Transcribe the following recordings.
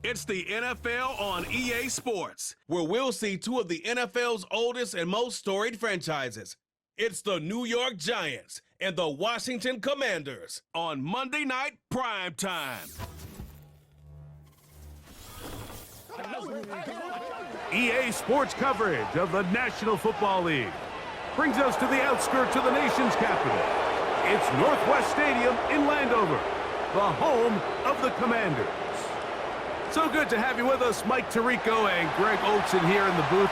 It's the NFL on EA Sports, where we'll see two of the NFL's oldest and most storied franchises. It's the New York Giants and the Washington Commanders on Monday Night Prime Time. EA Sports coverage of the National Football League brings us to the outskirts of the nation's capital. It's Northwest Stadium in Landover, the home of the Commanders. So good to have you with us, Mike Tirico and Greg Olson here in the booth.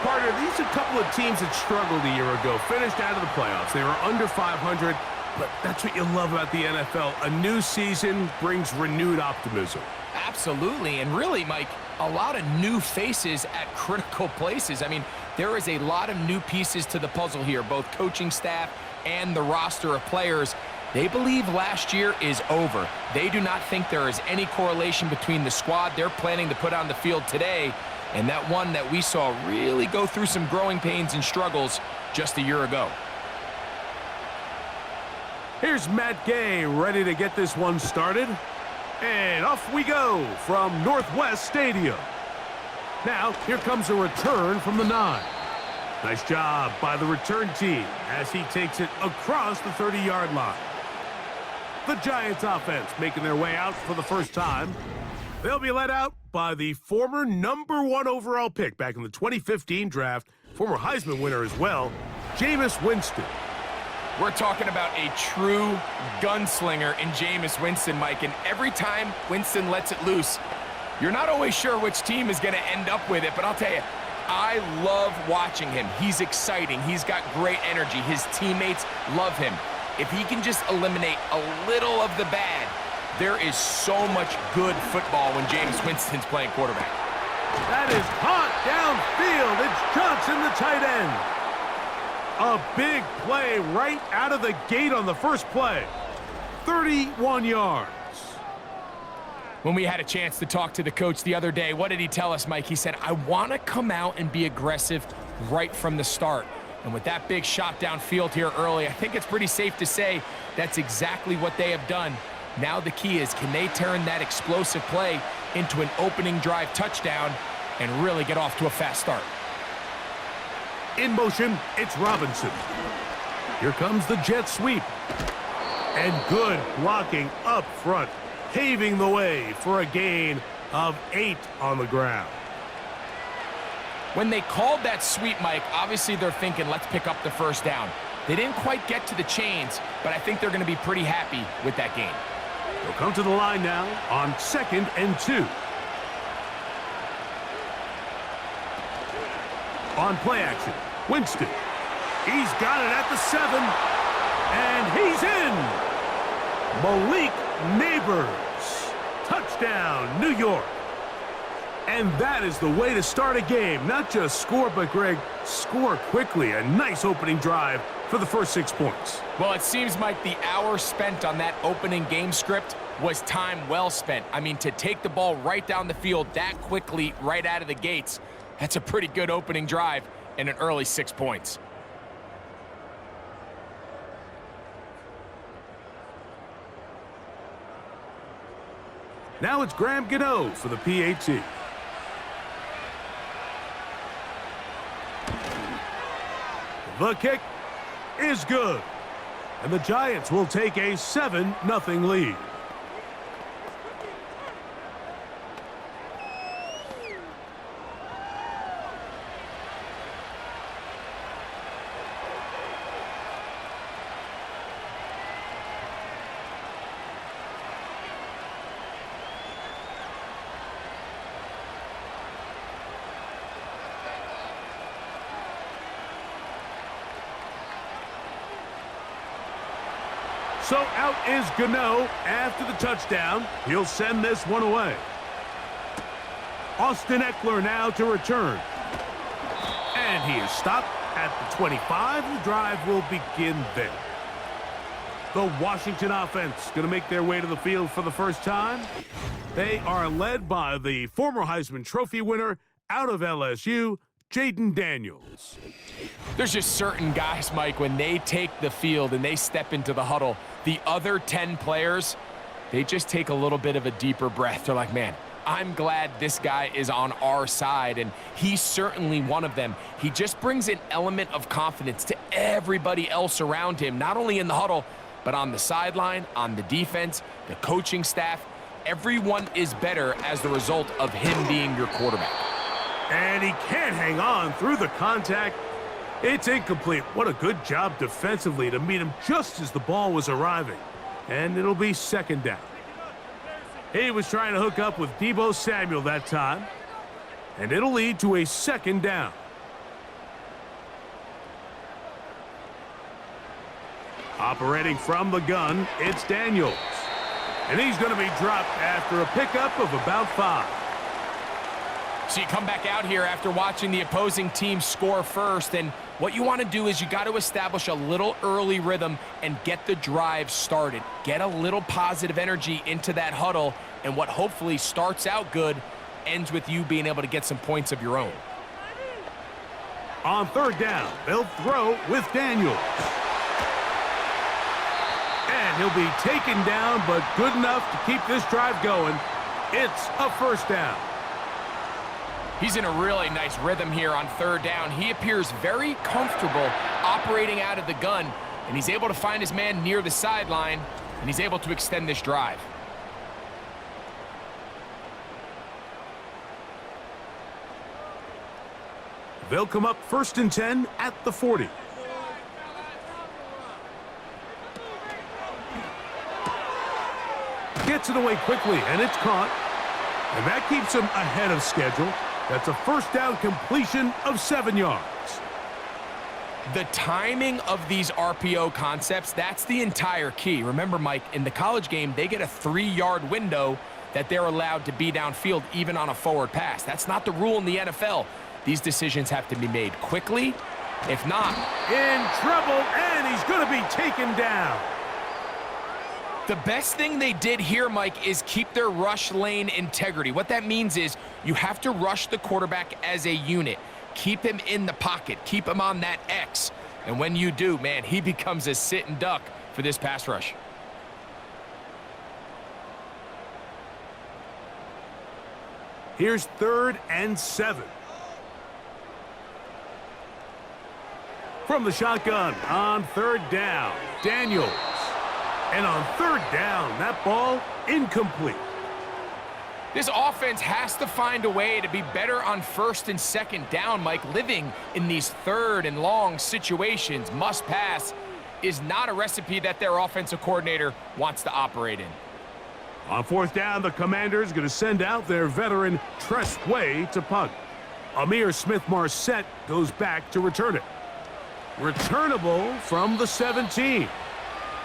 Carter, these are a couple of teams that struggled a year ago, finished out of the playoffs. They were under 500, but that's what you love about the NFL. A new season brings renewed optimism. Absolutely, and really, Mike, a lot of new faces at critical places. I mean, there is a lot of new pieces to the puzzle here, both coaching staff and the roster of players. They believe last year is over. They do not think there is any correlation between the squad they're planning to put on the field today and that one that we saw really go through some growing pains and struggles just a year ago. Here's Matt Gay ready to get this one started. And off we go from Northwest Stadium. Now, here comes a return from the 9. Nice job by the return team as he takes it across the 30-yard line. The Giants offense making their way out for the first time. They'll be led out by the former #1 overall pick back in the 2015 draft, former Heisman winner as well, Jameis Winston. We're talking about a true gunslinger in Jameis Winston, Mike, and every time Winston lets it loose, you're not always sure which team is going to end up with it, but I'll tell you, I love watching him. He's exciting. He's got great energy. His teammates love him. If he can just eliminate a little of the bad, there is so much good football when Jameis Winston's playing quarterback. That is hot downfield. It's Johnson, the tight end. A big play right out of the gate on the first play. 31 yards. When we had a chance to talk to the coach the other day, what did he tell us, Mike? He said, I want to come out and be aggressive right from the start. And with that big shot downfield here early, I think it's pretty safe to say that's exactly what they have done. Now the key is, can they turn that explosive play into an opening drive touchdown and really get off to a fast start? In motion, it's Robinson. Here comes the jet sweep. And good blocking up front, paving the way for a gain of 8 on the ground. When they called that sweep, Mike, obviously they're thinking, let's pick up the first down. They didn't quite get to the chains, but I think they're going to be pretty happy with that gain. They'll come to the line now on 2nd and 2. On play action, Winston. He's got it at the 7, and he's in. Malik Neighbors. Touchdown, New York. And that is the way to start a game. Not just score, but, Greg, score quickly. A nice opening drive for the first 6 points. Well, it seems, Mike, the hour spent on that opening game script was time well spent. I mean, to take the ball right down the field that quickly right out of the gates, that's a pretty good opening drive and an early 6 points. Now it's Graham Gano for the PAT. The kick is good, and the Giants will take a 7-0 lead. So out is Gano after the touchdown. He'll send this one away. Austin Eckler now to return. And he is stopped at the 25. The drive will begin there. The Washington offense going to make their way to the field for the first time. They are led by the former Heisman Trophy winner out of LSU, Jaden Daniels. There's just certain guys, Mike, when they take the field and they step into the huddle, the other 10 players, they just take a little bit of a deeper breath. They're like, man, I'm glad this guy is on our side, and he's certainly one of them. He just brings an element of confidence to everybody else around him, not only in the huddle, but on the sideline, on the defense, the coaching staff. Everyone is better as the result of him being your quarterback. And he can't hang on through the contact. It's incomplete. What a good job defensively to meet him just as the ball was arriving. And it'll be second down. He was trying to hook up with Deebo Samuel that time. And it'll lead to a second down. Operating from the gun, it's Daniels. And he's going to be dropped after a pickup of about 5. So you come back out here after watching the opposing team score first, and what you want to do is you got to establish a little early rhythm and get the drive started. Get a little positive energy into that huddle, and what hopefully starts out good ends with you being able to get some points of your own. On third down, they'll throw with Daniels. And he'll be taken down, but good enough to keep this drive going. It's a first down. He's in a really nice rhythm here on third down. He appears very comfortable operating out of the gun, and he's able to find his man near the sideline, and he's able to extend this drive. They'll come up 1st and 10 at the 40. Gets it away quickly, and it's caught. And that keeps him ahead of schedule. That's a first down completion of 7 yards. The timing of these RPO concepts, that's the entire key. Remember, Mike, in the college game, they get a 3-yard window that they're allowed to be downfield even on a forward pass. That's not the rule in the NFL. These decisions have to be made quickly. If not, in trouble, and he's going to be taken down. The best thing they did here, Mike, is keep their rush lane integrity. What that means is you have to rush the quarterback as a unit. Keep him in the pocket. Keep him on that X. And when you do, man, he becomes a sit and duck for this pass rush. Here's 3rd and 7. From the shotgun on 3rd down, Daniels. And on 3rd down, that ball incomplete. This offense has to find a way to be better on 1st and 2nd down, Mike. Living in these 3rd and long situations, must pass, is not a recipe that their offensive coordinator wants to operate in. On 4th down, the Commanders going to send out their veteran Tressway to punt. Amir Smith-Marset goes back to return it. Returnable from the 17.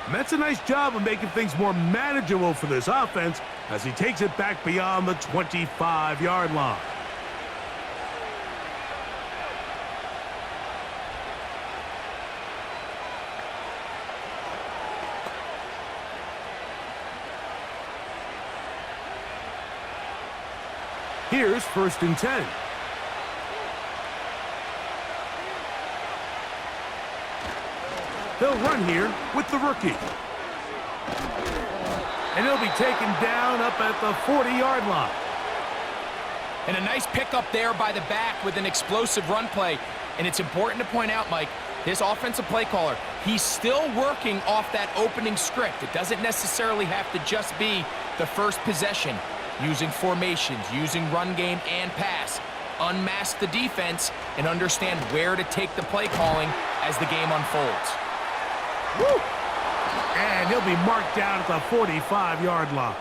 And that's a nice job of making things more manageable for this offense as he takes it back beyond the 25-yard line. Here's 1st and 10. They'll run here with the rookie. And he'll be taken down up at the 40-yard line. And a nice pickup there by the back with an explosive run play. And it's important to point out, Mike, this offensive play caller, he's still working off that opening script. It doesn't necessarily have to just be the first possession. Using formations, using run game and pass. Unmask the defense and understand where to take the play calling as the game unfolds. Woo! And he'll be marked down at the 45-yard line.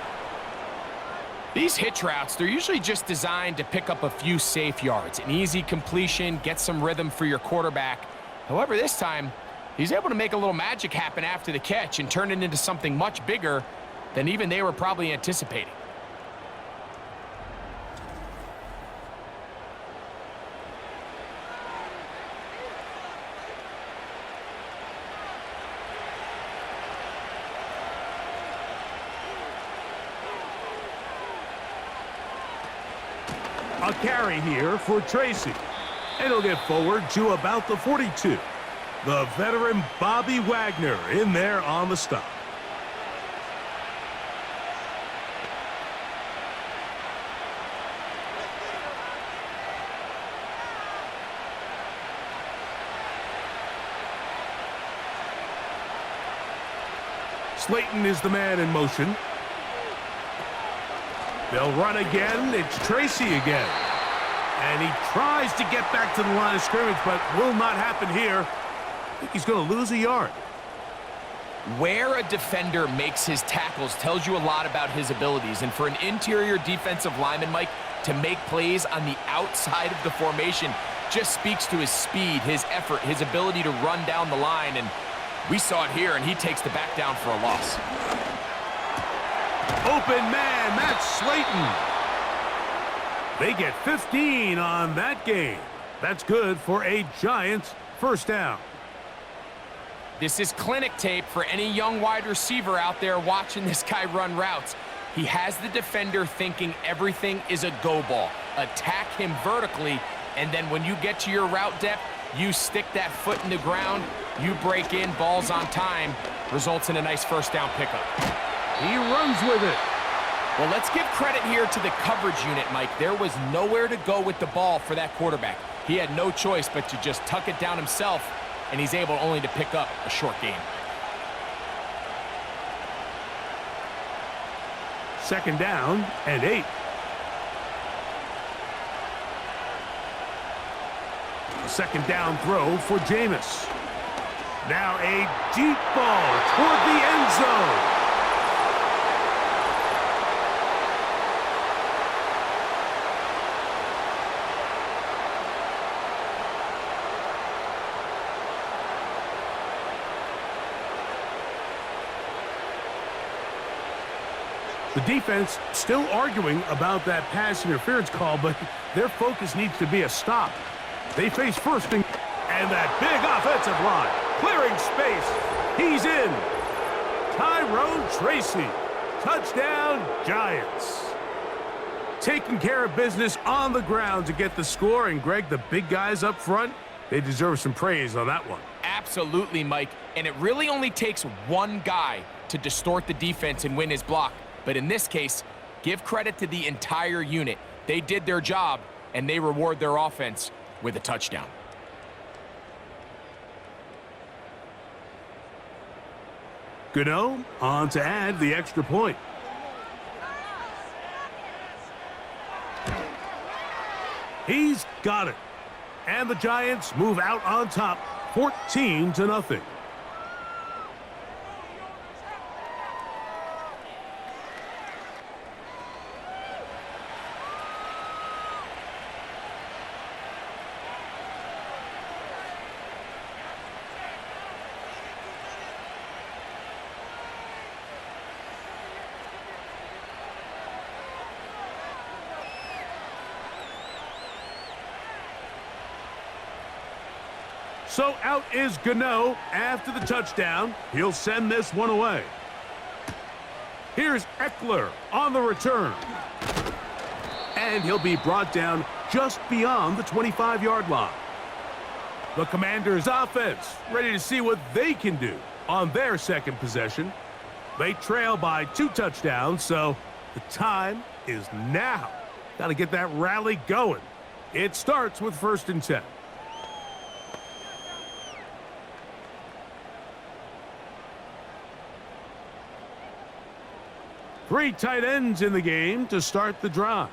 These hitch routes, they're usually just designed to pick up a few safe yards. An easy completion, get some rhythm for your quarterback. However, this time, he's able to make a little magic happen after the catch and turn it into something much bigger than even they were probably anticipating. A carry here for Tracy. And he'll get forward to about the 42. The veteran Bobby Wagner in there on the stop. – Slayton is the man in motion. They'll run again. It's Tracy again. And he tries to get back to the line of scrimmage, but will not happen here. I think he's going to lose a yard. Where a defender makes his tackles tells you a lot about his abilities. And for an interior defensive lineman, Mike, to make plays on the outside of the formation just speaks to his speed, his effort, his ability to run down the line. And we saw it here, and he takes the back down for a loss. Open man, that's Slayton. They get 15 on that game. That's good for a Giants first down. This is clinic tape for any young wide receiver out there watching this guy run routes. He has the defender thinking everything is a go ball. Attack him vertically, and then when you get to your route depth, you stick that foot in the ground, you break in, balls on time, results in a nice first down pickup. He runs with it. Well, let's give credit here to the coverage unit, Mike. There was nowhere to go with the ball for that quarterback. He had no choice but to just tuck it down himself, and he's able only to pick up a short gain. Second down and 8. A second down throw for Jameis. Now a deep ball toward the end zone. The defense still arguing about that pass interference call, but their focus needs to be a stop. They face first and that big offensive line. Clearing space. He's in. Tyrone Tracy. Touchdown, Giants. Taking care of business on the ground to get the score. And, Greg, the big guys up front, they deserve some praise on that one. Absolutely, Mike. And it really only takes one guy to distort the defense and win his block. But in this case, give credit to the entire unit. They did their job, and they reward their offense with a touchdown. Gano on to add the extra point. He's got it. And the Giants move out on top, 14-0. So out is Gano after the touchdown. He'll send this one away. Here's Eckler on the return. And he'll be brought down just beyond the 25-yard line. The Commanders' offense ready to see what they can do on their second possession. They trail by 2 touchdowns, so the time is now. Got to get that rally going. It starts with 1st and 10. Three tight ends in the game to start the drive.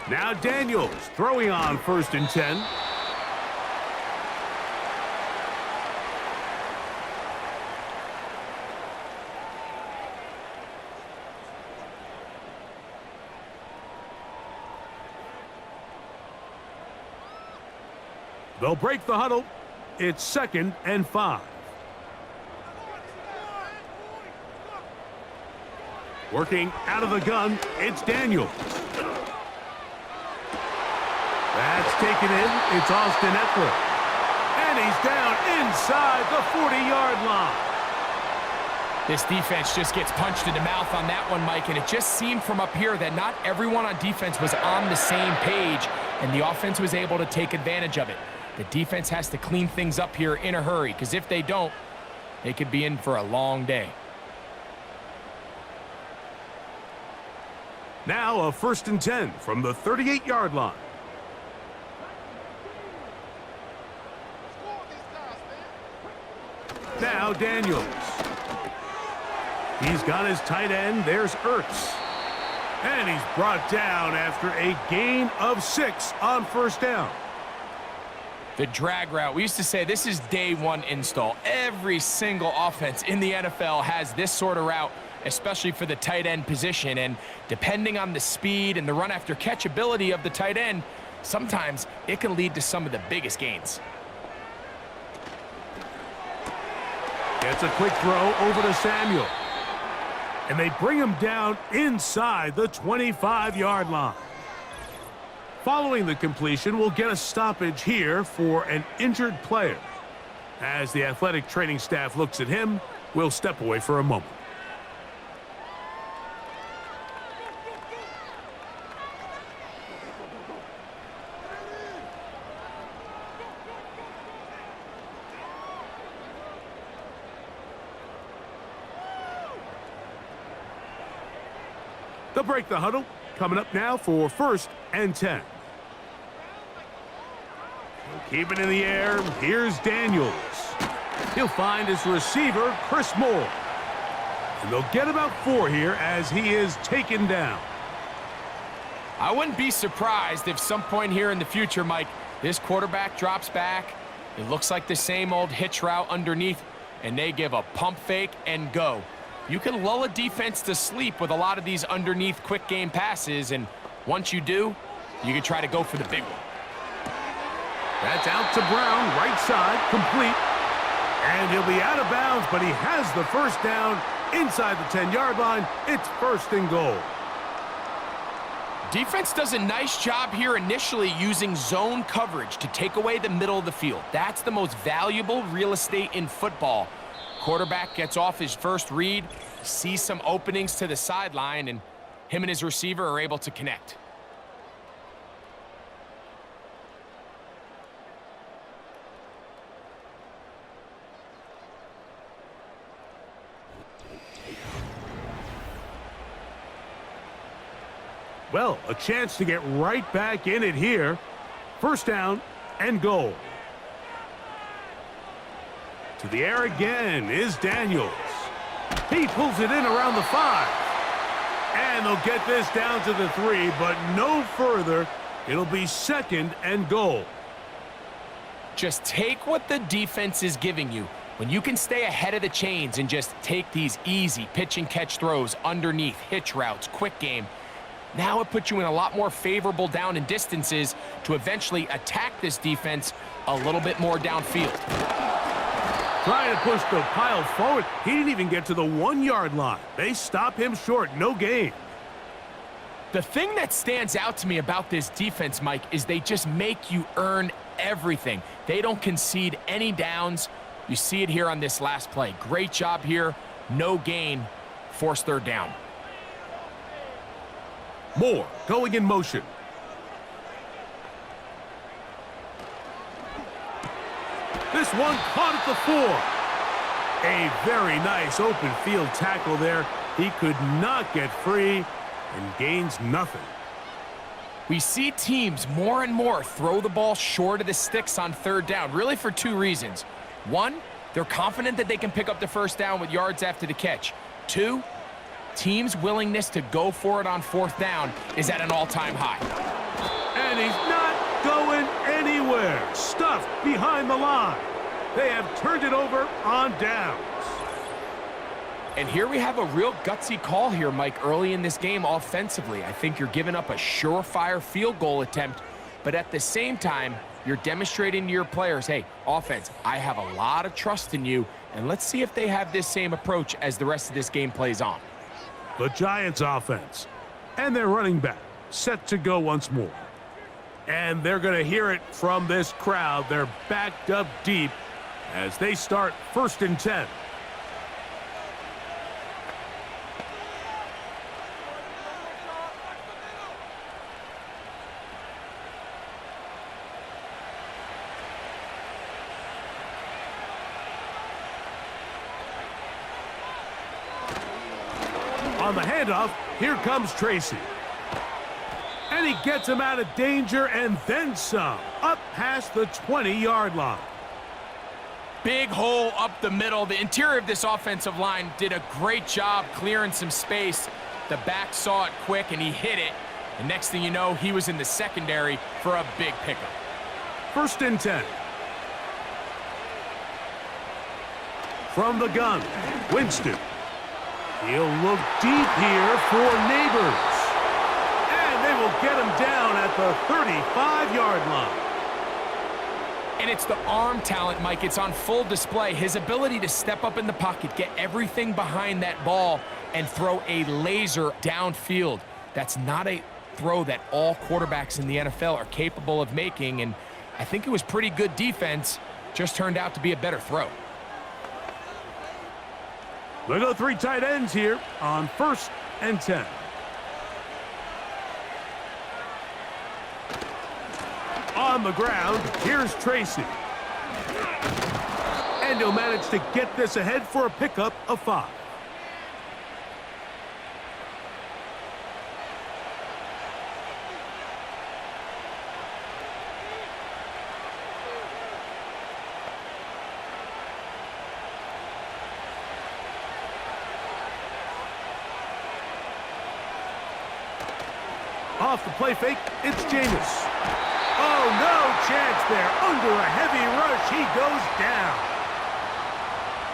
Now Daniels throwing on 1st and 10. They'll break the huddle. It's 2nd and 5. Working out of the gun, it's Daniels. That's taken in. It's Austin Eckler. And he's down inside the 40-yard line. This defense just gets punched in the mouth on that one, Mike, and it just seemed from up here that not everyone on defense was on the same page, and the offense was able to take advantage of it. The defense has to clean things up here in a hurry, because if they don't, they could be in for a long day. Now a 1st and 10 from the 38-yard line. Now Daniels. He's got his tight end. There's Ertz. And he's brought down after a gain of 6 on first down. The drag route. We used to say this is day one install. Every single offense in the NFL has this sort of route, especially for the tight end position. And depending on the speed and the run after catch ability of the tight end, sometimes it can lead to some of the biggest gains. Gets a quick throw over to Samuel. And they bring him down inside the 25-yard line. Following the completion, we'll get a stoppage here for an injured player. As the athletic training staff looks at him, we'll step away for a moment. They'll break the huddle. Coming up now for 1st and 10. Keep it in the air. Here's Daniels. He'll find his receiver, Chris Moore. And they'll get about 4 here as he is taken down. I wouldn't be surprised if some point here in the future, Mike, this quarterback drops back. It looks like the same old hitch route underneath, and they give a pump fake and go. You can lull a defense to sleep with a lot of these underneath quick game passes, and once you do, you can try to go for the big one. That's out to Brown, right side, complete. And he'll be out of bounds, but he has the first down inside the 10-yard line. It's 1st and goal. Defense does a nice job here initially using zone coverage to take away the middle of the field. That's the most valuable real estate in football. Quarterback gets off his first read, sees some openings to the sideline, and him and his receiver are able to connect. Well, a chance to get right back in it here. 1st down and goal. To the air again is Daniels. He pulls it in around the 5. And they'll get this down to the 3, but no further. It'll be 2nd and goal. Just take what the defense is giving you. When you can stay ahead of the chains and just take these easy pitch and catch throws underneath, hitch routes, quick game, now it puts you in a lot more favorable down and distances to eventually attack this defense a little bit more downfield. Trying to push the pile forward. He didn't even get to the 1-yard line. They stop him short. No gain. The thing that stands out to me about this defense, Mike, is they just make you earn everything. They don't concede any downs. You see it here on this last play. Great job here. No gain. Forced 3rd down. Moore going in motion. This one caught at the 4. A very nice open field tackle there. He could not get free and gains nothing. We see teams more and more throw the ball short of the sticks on 3rd down, really for 2 reasons. 1, they're confident that they can pick up the first down with yards after the catch. 2, teams' willingness to go for it on 4th down is at an all-time high. And he's not going anywhere. Stuffed behind the line. They have turned it over on downs. And here we have a real gutsy call here, Mike, early in this game offensively. I think you're giving up a surefire field goal attempt, but at the same time, you're demonstrating to your players, hey, offense, I have a lot of trust in you, and let's see if they have this same approach as the rest of this game plays on. The Giants offense and their running back set to go once more. And they're going to hear it from this crowd. They're backed up deep as they start 1st and 10. On the handoff, here comes Tracy. And he gets him out of danger and then some, up past the 20-yard line. Big hole up the middle. The interior of this offensive line did a great job clearing some space. The back saw it quick, and he hit it. And next thing you know, he was in the secondary for a big pickup. 1st and 10. From the gun, Winston. He'll look deep here for Neighbors. And they will get him down at the 35-yard line. And it's the arm talent, Mike. It's on full display. His ability to step up in the pocket, get everything behind that ball, and throw a laser downfield. That's not a throw that all quarterbacks in the NFL are capable of making, and I think it was pretty good defense. Just turned out to be a better throw. They go 3 tight ends here on 1st and 10. On the ground, here's Tracy. And he'll manage to get this ahead for a pickup of 5. Off the play fake, it's Jameis. Oh, no chance there. Under a heavy rush, he goes down.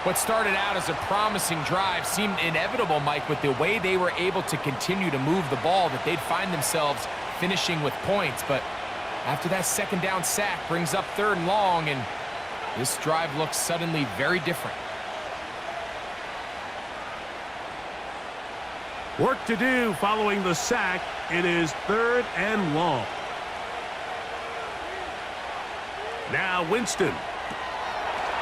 What started out as a promising drive seemed inevitable, Mike, with the way they were able to continue to move the ball, that they'd find themselves finishing with points. But after that 2nd down sack brings up 3rd and long, and this drive looks suddenly very different. Work to do following the sack. It is 3rd and long. Now Winston.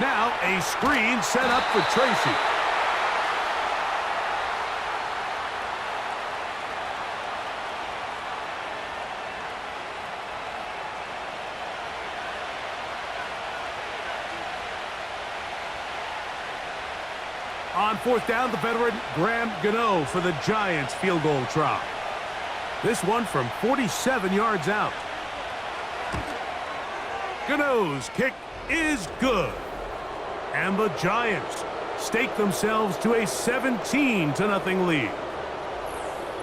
Now a screen set up for Tracy. On 4th down, the veteran Graham Gano for the Giants field goal try. This one from 47 yards out. Gano's kick is good. And the Giants stake themselves to a 17-0 lead.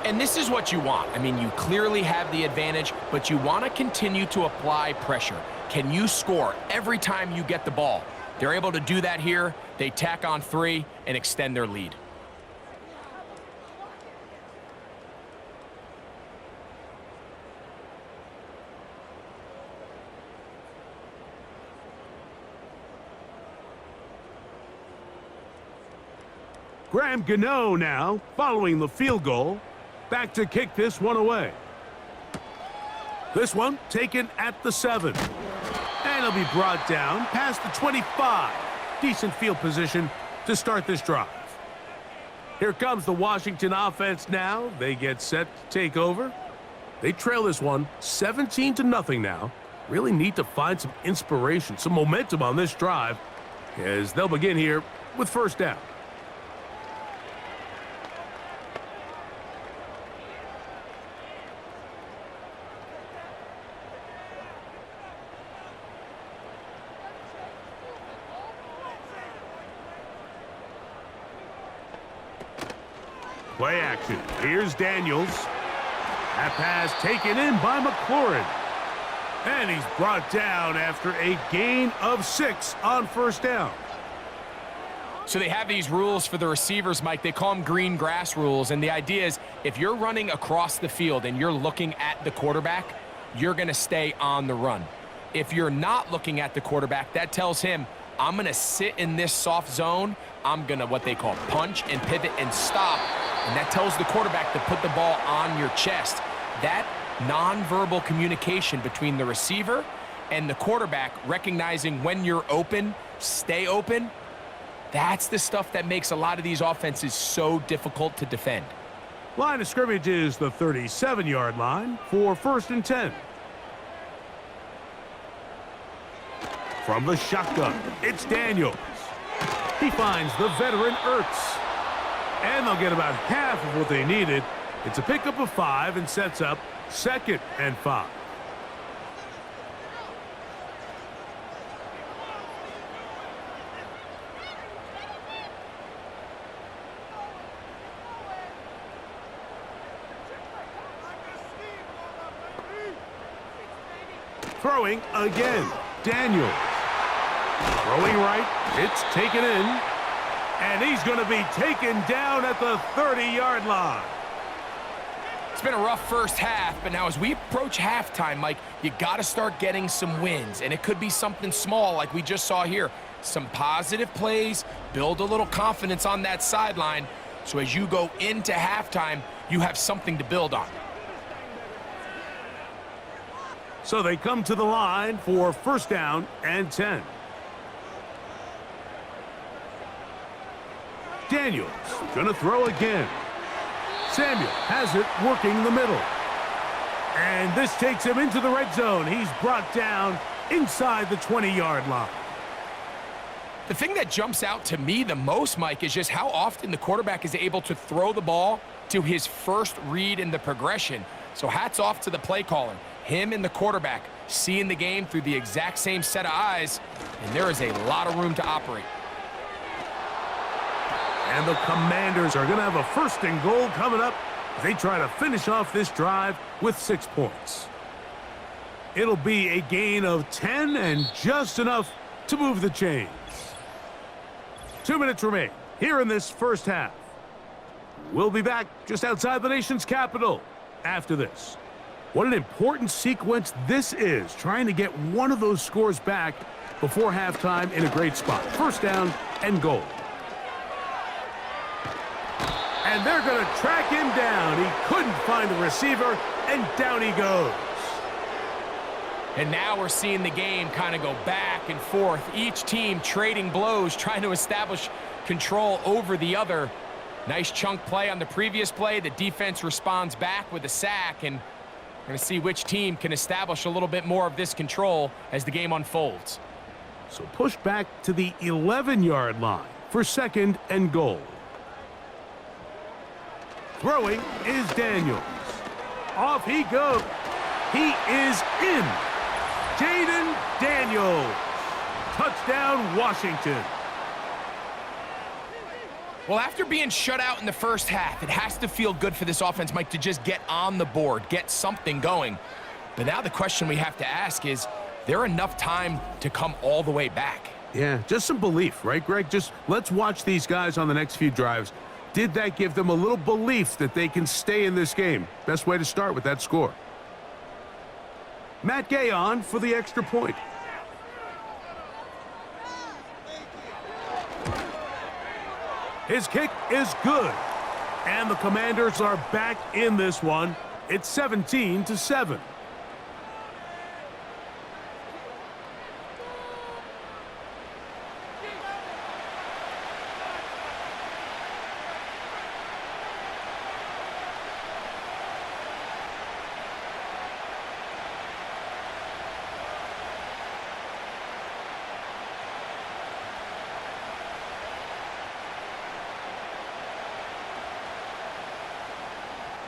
And this is what you want. I mean, you clearly have the advantage, but you want to continue to apply pressure. Can you score every time you get the ball? They're able to do that here. They tack on 3 and extend their lead. Graham Gano now, following the field goal, back to kick this one away. This one taken at the 7. And he'll be brought down past the 25. Decent field position to start this drive. Here comes the Washington offense now. They get set to take over. They trail this one 17-0 now. Really need to find some inspiration, some momentum on this drive, as they'll begin here with 1st down. Play action. Here's Daniels. That pass taken in by McLaurin. And he's brought down after a gain of 6 on 1st down. So they have these rules for the receivers, Mike. They call them green grass rules. And the idea is if you're running across the field and you're looking at the quarterback, you're going to stay on the run. If you're not looking at the quarterback, that tells him, I'm going to sit in this soft zone. I'm going to what they call punch and pivot and stop. And that tells the quarterback to put the ball on your chest. That nonverbal communication between the receiver and the quarterback, recognizing when you're open, stay open, that's the stuff that makes a lot of these offenses so difficult to defend. Line of scrimmage is the 37-yard line for 1st and 10. From the shotgun, it's Daniels. He finds the veteran Ertz. And they'll get about half of what they needed. It's a pickup of 5 and sets up 2nd and 5. Throwing again. Daniels. Throwing right. It's taken in. And he's going to be taken down at the 30-yard line. It's been a rough first half, but now as we approach halftime, Mike, you got to start getting some wins. And it could be something small like we just saw here. Some positive plays, build a little confidence on that sideline. So as you go into halftime, you have something to build on. So they come to the line for first down and 10. Daniels gonna throw again. Samuel has it working the middle. And this takes him into the red zone. He's brought down inside the 20-yard line. The thing that jumps out to me the most, Mike, is just how often the quarterback is able to throw the ball to his first read in the progression. So hats off to the play caller. Him and the quarterback seeing the game through the exact same set of eyes, and there is a lot of room to operate. And the Commanders are going to have a first and goal coming up as they try to finish off this drive with 6 points. It'll be a gain of 10 and just enough to move the chains. 2 minutes remain here in this first half. We'll be back just outside the nation's capital after this. What an important sequence this is, trying to get one of those scores back before halftime in a great spot. First down and goal. And they're going to track him down. He couldn't find the receiver, and down he goes. And now we're seeing the game kind of go back and forth. Each team trading blows, trying to establish control over the other. Nice chunk play on the previous play. The defense responds back with a sack, and we're going to see which team can establish a little bit more of this control as the game unfolds. So push back to the 11-yard line for second and goal. Throwing is Daniels. Off he goes. He is in. Jaden Daniels. Touchdown, Washington. Well, after being shut out in the first half, it has to feel good for this offense, Mike, to just get on the board, get something going. But now the question we have to ask is there enough time to come all the way back? Yeah, just some belief, right, Greg? Just let's watch these guys on the next few drives. Did that give them a little belief that they can stay in this game? Best way to start with that score. Matt Gay on for the extra point. His kick is good. And the Commanders are back in this one. It's 17-7.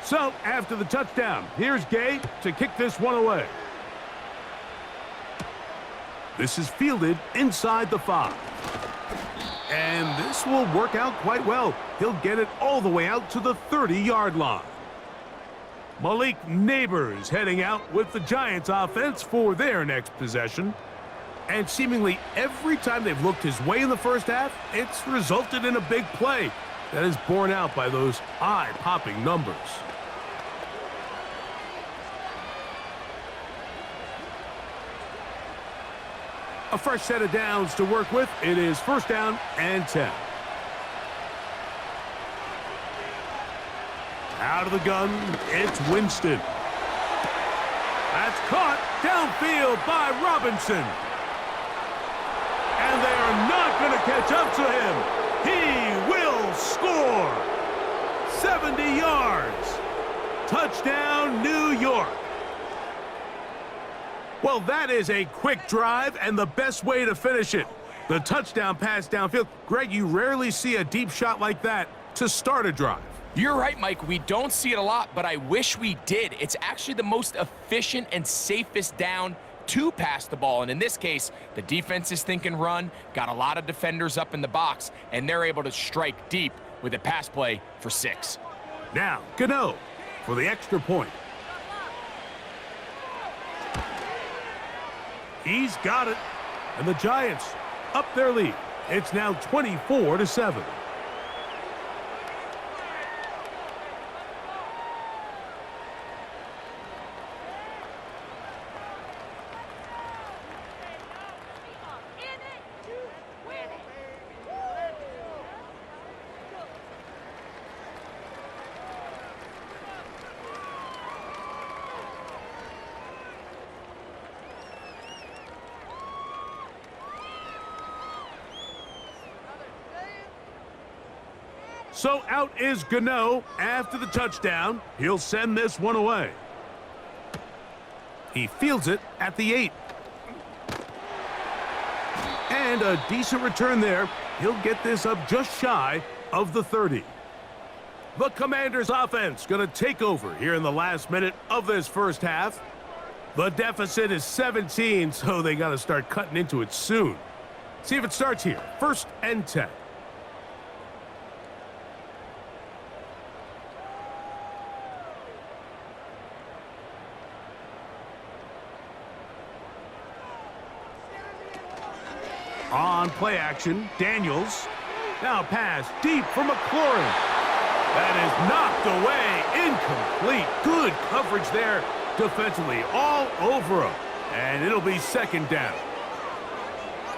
So, after the touchdown, here's Gay to kick this one away. This is fielded inside the 5. And this will work out quite well. He'll get it all the way out to the 30-yard line. Malik Neighbors heading out with the Giants offense for their next possession. And seemingly every time they've looked his way in the first half, it's resulted in a big play that is borne out by those eye-popping numbers. A fresh set of downs to work with. It is first down and 10. Out of the gun, it's Winston. That's caught downfield by Robinson. And they are not going to catch up to him. He will score. 70 yards. Touchdown, New York. Well, that is a quick drive and the best way to finish it. The touchdown pass downfield. Greg, you rarely see a deep shot like that to start a drive. You're right, Mike. We don't see it a lot, but I wish we did. It's actually the most efficient and safest down to pass the ball. And in this case, the defense is thinking run, got a lot of defenders up in the box, and they're able to strike deep with a pass play for 6. Now, Gano for the extra point. He's got it. And the Giants up their lead. It's now 24-7. So out is Gano after the touchdown. He'll send this one away. He fields it at the 8. And a decent return there. He'll get this up just shy of the 30. The Commanders' offense going to take over here in the last minute of this first half. The deficit is 17, so they got to start cutting into it soon. See if it starts here. 1st and 10. On play action, Daniels. Now pass deep for McLaurin. That is knocked away, incomplete. Good coverage there defensively, all over him. And it'll be 2nd down.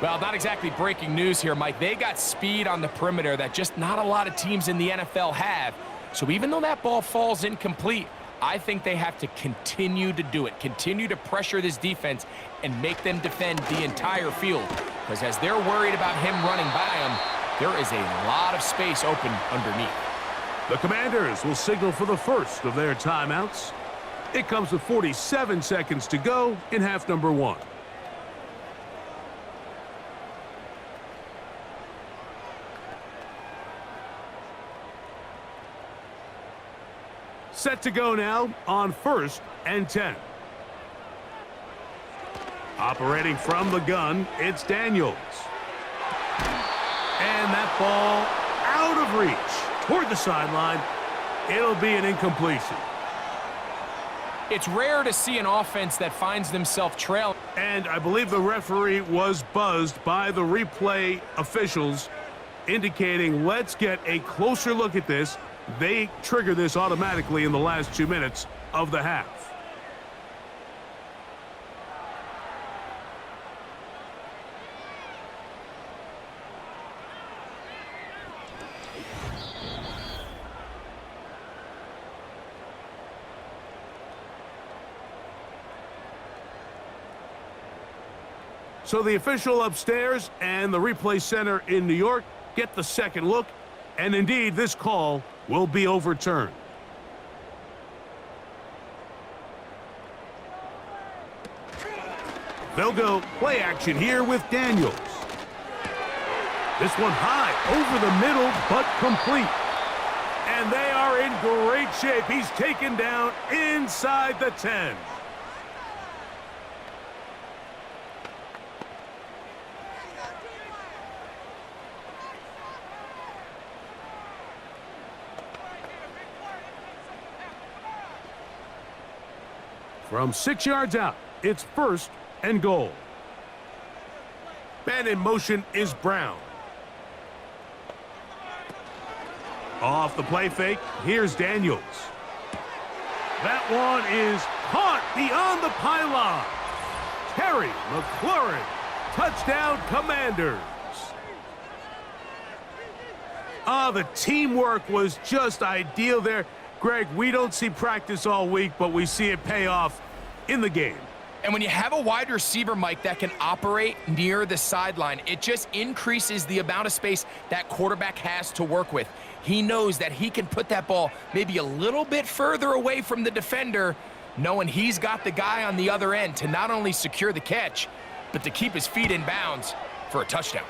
Well, not exactly breaking news here, Mike. They got speed on the perimeter that just not a lot of teams in the NFL have. So even though that ball falls incomplete, I think they have to continue to do it, continue to pressure this defense and make them defend the entire field. Because as they're worried about him running by them, there is a lot of space open underneath. The Commanders will signal for the first of their timeouts. It comes with 47 seconds to go in half number 1. Set to go now on 1st and 10. Operating from the gun, it's Daniels. And that ball out of reach toward the sideline. It'll be an incompletion. It's rare to see an offense that finds themselves trailing. And I believe the referee was buzzed by the replay officials, indicating let's get a closer look at this. They trigger this automatically in the last 2 minutes of the half. So the official upstairs and the replay center in New York get the second look, and indeed this call will be overturned. They'll go play action here with Daniels. This one high over the middle, but complete. And they are in great shape. He's taken down inside the 10. From 6 yards out, it's 1st and goal. Man in motion is Brown. Off the play fake, here's Daniels. That one is caught beyond the pylon. Terry McLaurin, touchdown Commanders. The teamwork was just ideal there. Greg, we don't see practice all week, but we see it pay off in the game. And when you have a wide receiver, Mike, that can operate near the sideline, it just increases the amount of space that quarterback has to work with. He knows that he can put that ball maybe a little bit further away from the defender, knowing he's got the guy on the other end to not only secure the catch, but to keep his feet in bounds for a touchdown.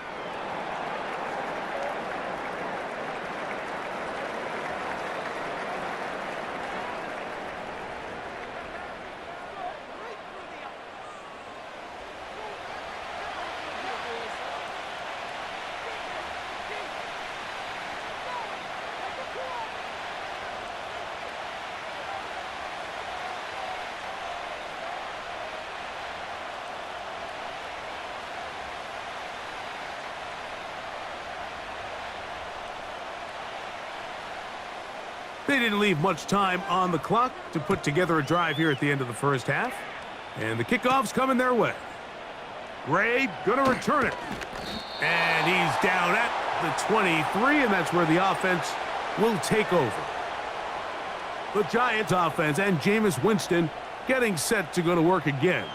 They didn't leave much time on the clock to put together a drive here at the end of the first half. And the kickoff's coming their way. Gray gonna return it. And he's down at the 23, and that's where the offense will take over. The Giants offense and Jameis Winston getting set to go to work again.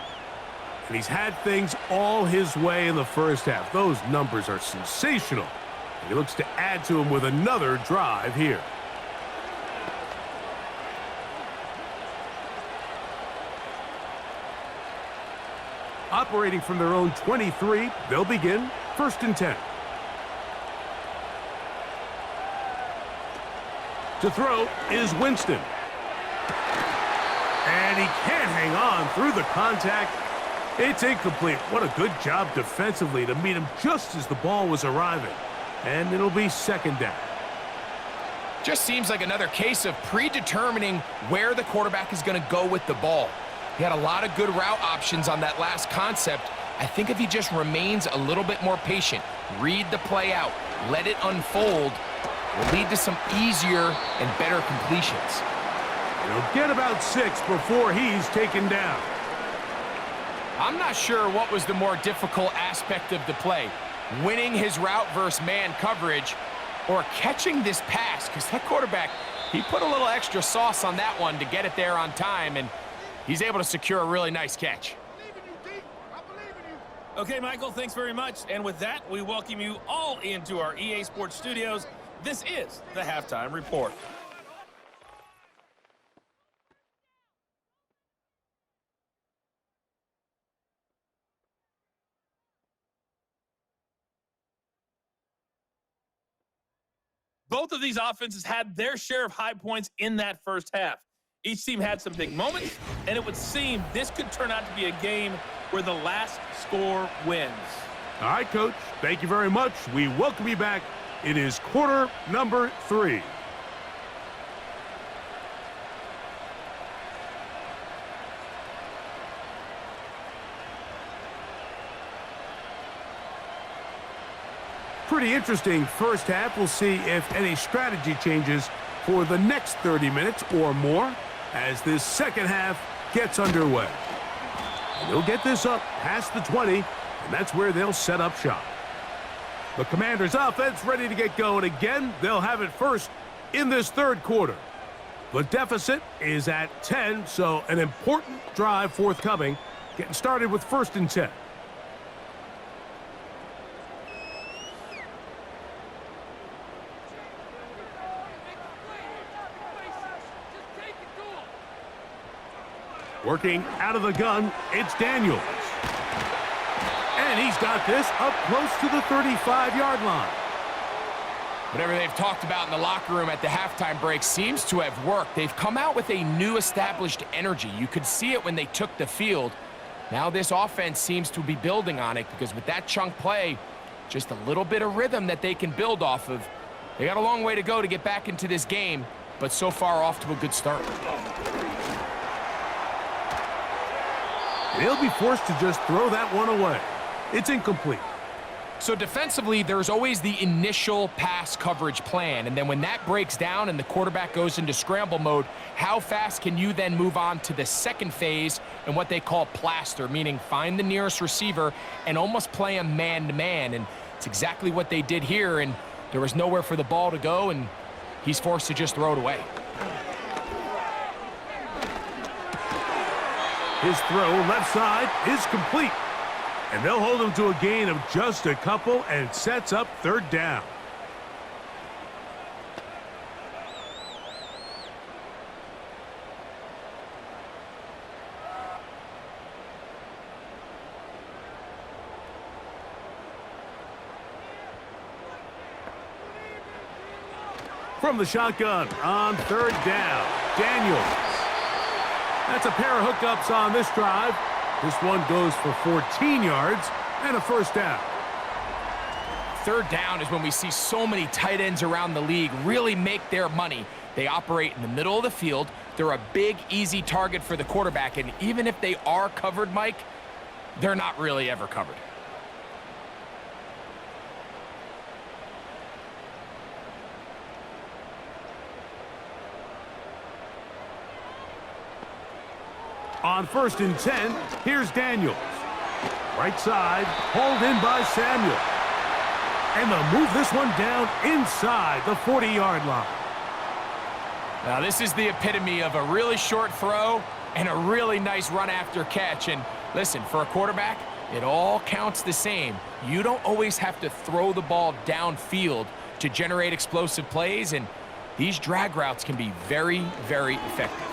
And he's had things all his way in the first half. Those numbers are sensational. And he looks to add to them with another drive here. Operating from their own 23, they'll begin 1st and 10. To throw is Winston. And he can't hang on through the contact. It's incomplete. What a good job defensively to meet him just as the ball was arriving. And it'll be 2nd down. Just seems like another case of predetermining where the quarterback is going to go with the ball. He had a lot of good route options on that last concept. I think if he just remains a little bit more patient, read the play out, let it unfold, will lead to some easier and better completions. He'll get about 6 before he's taken down. I'm not sure what was the more difficult aspect of the play, winning his route versus man coverage or catching this pass, because that quarterback, he put a little extra sauce on that one to get it there on time, and he's able to secure a really nice catch. Okay, Michael, thanks very much. And with that, we welcome you all into our EA Sports Studios. This is the Halftime Report. Both of these offenses had their share of high points in that first half. Each team had some big moments, and it would seem this could turn out to be a game where the last score wins. All right, Coach. Thank you very much. We welcome you back. It is quarter number 3. Pretty interesting first half. We'll see if any strategy changes for the next 30 minutes or more as this second half gets underway. And they'll get this up past the 20, and that's where they'll set up shop. The Commanders' offense ready to get going again. They'll have it first in this third quarter. The deficit is at 10, so an important drive forthcoming. Getting started with 1st and 10. Working out of the gun, it's Daniels. And he's got this up close to the 35-yard line. Whatever they've talked about in the locker room at the halftime break seems to have worked. They've come out with a new established energy. You could see it when they took the field. Now this offense seems to be building on it because with that chunk play, just a little bit of rhythm that they can build off of. They got a long way to go to get back into this game, but so far off to a good start. They'll be forced to just throw that one away. It's incomplete. So defensively, there's always the initial pass coverage plan, and then when that breaks down and the quarterback goes into scramble mode, how fast can you then move on to the second phase and what they call plaster, meaning find the nearest receiver and almost play him man-to-man, and it's exactly what they did here, and there was nowhere for the ball to go, and he's forced to just throw it away. His throw left side is complete. And they'll hold him to a gain of just a couple and sets up 3rd down. From the shotgun on 3rd down, Daniels. That's a pair of hookups on this drive. This one goes for 14 yards and a 1st down. 3rd down is when we see so many tight ends around the league really make their money. They operate in the middle of the field. They're a big, easy target for the quarterback, and even if they are covered, Mike, they're not really ever covered. On 1st and 10, here's Daniels. Right side, hauled in by Samuel. And they'll move this one down inside the 40-yard line. Now, this is the epitome of a really short throw and a really nice run after catch. And listen, for a quarterback, it all counts the same. You don't always have to throw the ball downfield to generate explosive plays, and these drag routes can be very, very effective.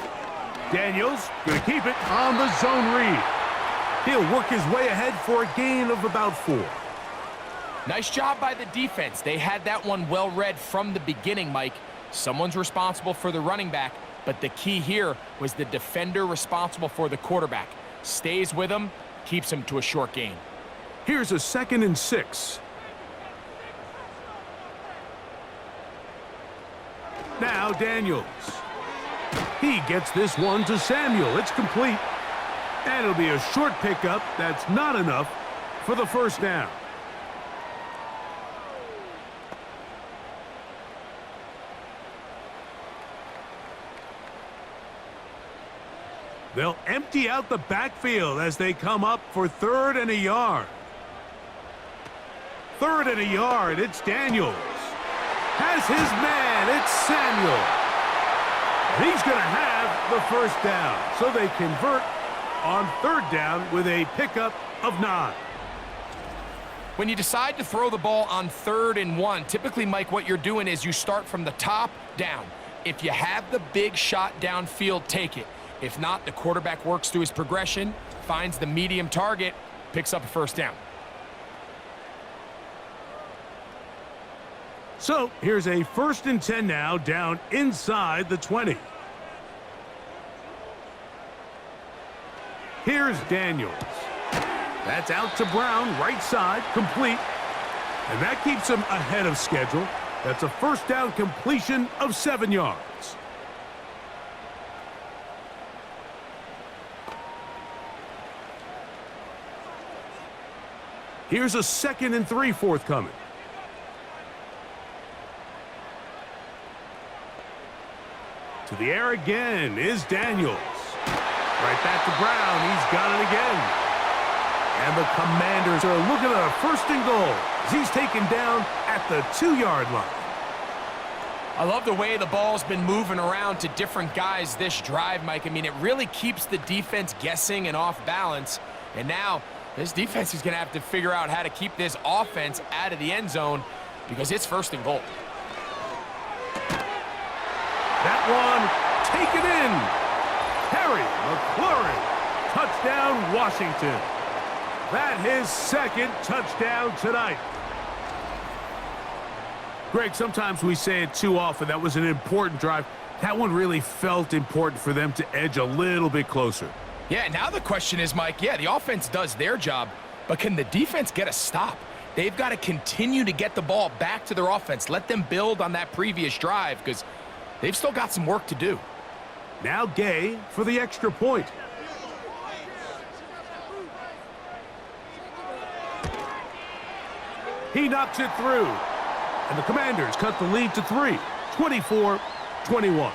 Daniels going to keep it on the zone read. He'll work his way ahead for a gain of about 4. Nice job by the defense. They had that one well read from the beginning, Mike. Someone's responsible for the running back, but the key here was the defender responsible for the quarterback. Stays with him, keeps him to a short gain. Here's a 2nd and 6. Now Daniels. He gets this one to Samuel. It's complete. And it'll be a short pickup. That's not enough for the first down. They'll empty out the backfield as they come up for 3rd and a yard. 3rd and a yard. It's Daniels. Has his man. It's Samuel. And he's going to have the first down. So they convert on 3rd down with a pickup of 9. When you decide to throw the ball on 3rd and 1, typically, Mike, what you're doing is you start from the top down. If you have the big shot downfield, take it. If not, the quarterback works through his progression, finds the medium target, picks up a first down. So here's a 1st and 10 now, down inside the 20. Here's Daniels. That's out to Brown, right side, complete. And that keeps him ahead of schedule. That's a first down completion of 7 yards. Here's a 2nd and 3 forthcoming. To the air again is Daniels. Right back to Brown. He's got it again. And the Commanders are looking at a 1st and goal as he's taken down at the 2-yard line. I love the way the ball's been moving around to different guys this drive, Mike. I mean, it really keeps the defense guessing and off balance. And now this defense is going to have to figure out how to keep this offense out of the end zone because it's 1st and goal. That one taken in. Harry McClurry. Touchdown, Washington. That his 2nd touchdown tonight. Greg, sometimes we say it too often. That was an important drive. That one really felt important for them to edge a little bit closer. Yeah, now the question is, Mike, yeah, the offense does their job, but can the defense get a stop? They've got to continue to get the ball back to their offense. Let them build on that previous drive because they've still got some work to do. Now Gay for the extra point. He knocks it through. And the Commanders cut the lead to 3, 24-21.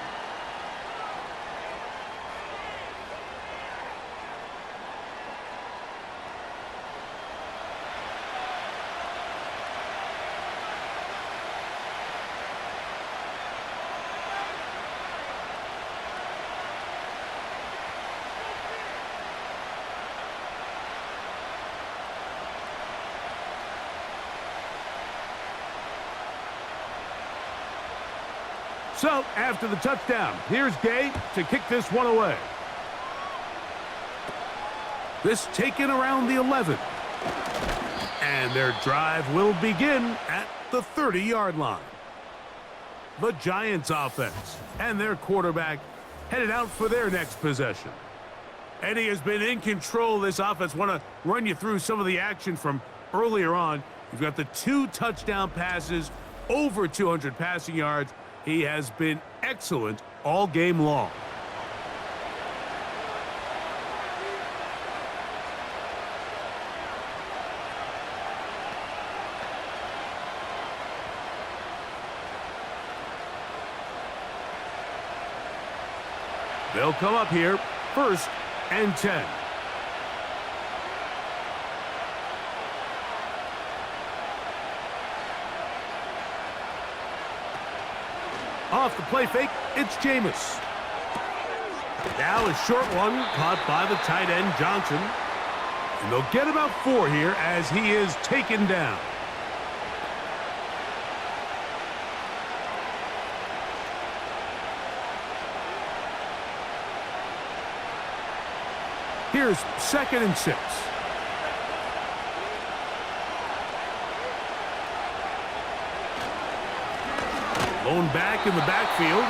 So, after the touchdown, here's Gay to kick this one away. This taken around the 11. And their drive will begin at the 30-yard line. The Giants offense and their quarterback headed out for their next possession. Eddie has been in control of this offense. Want to run you through some of the action from earlier on. You've got the 2 touchdown passes, over 200 passing yards. He has been excellent all game long. They'll come up here. 1st and 10. Off the play fake, it's Jameis. Now a short one caught by the tight end Johnson. And they'll get about 4 here as he is taken down. Here's 2nd and 6. Lone back in the backfield.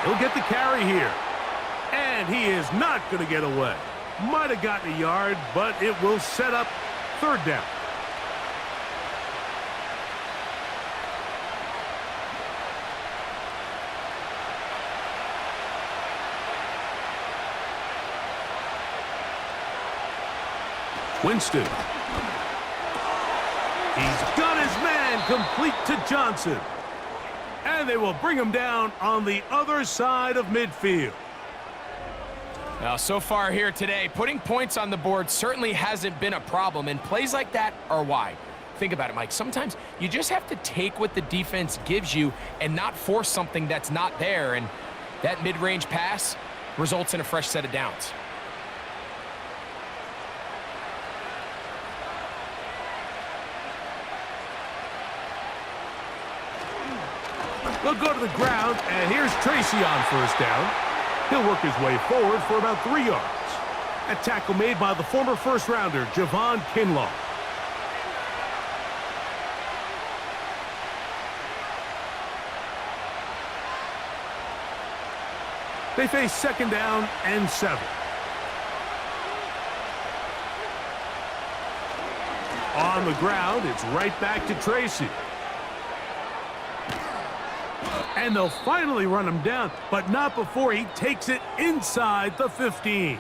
He'll get the carry here. And he is not going to get away. Might have gotten a yard, but it will set up 3rd down. Winston. He's got his man complete to Johnson. And they will bring him down on the other side of midfield. Now, so far here today, putting points on the board certainly hasn't been a problem, and plays like that are why. Think about it, Mike. Sometimes you just have to take what the defense gives you and not force something that's not there, and that mid-range pass results in a fresh set of downs. They'll go to the ground, and here's Tracy on 1st down. He'll work his way forward for about 3 yards. A tackle made by the former first-rounder, Javon Kinlaw. They face 2nd down and 7. On the ground, it's right back to Tracy. And they'll finally run him down, but not before he takes it inside the 15.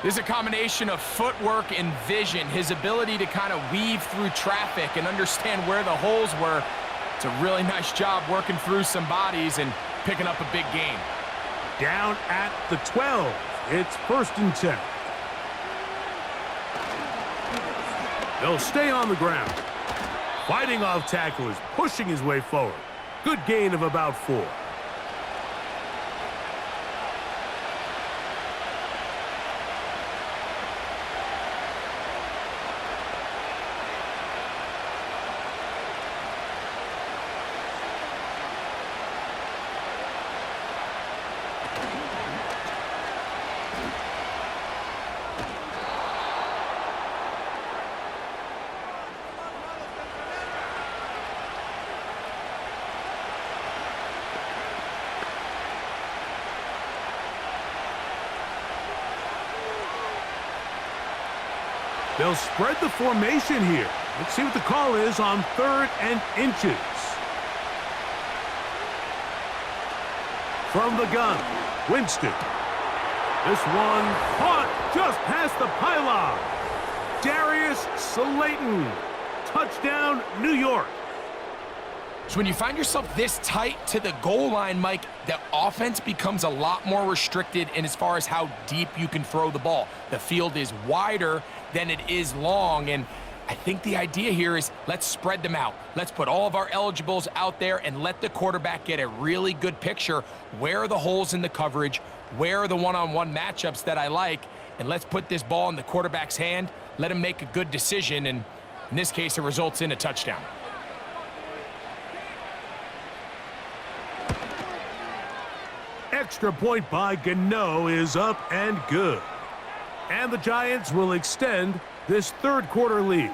There's a combination of footwork and vision, his ability to kind of weave through traffic and understand where the holes were. It's a really nice job working through some bodies and picking up a big gain. Down at the 12. It's 1st and 10. They'll stay on the ground. Fighting off tacklers, pushing his way forward. Good gain of about 4. They'll spread the formation here. Let's see what the call is on 3rd and inches. From the gun, Winston. This one caught just past the pylon. Darius Slayton. Touchdown, New York. So when you find yourself this tight to the goal line, Mike, the offense becomes a lot more restricted in as far as how deep you can throw the ball. The field is wider than it is long, and I think the idea here is let's spread them out. Let's put all of our eligibles out there and let the quarterback get a really good picture. Where are the holes in the coverage? Where are the one-on-one matchups that I like? And let's put this ball in the quarterback's hand, let him make a good decision, and in this case, it results in a touchdown. Extra point by Gano is up and good. And the Giants will extend this 3rd quarter lead.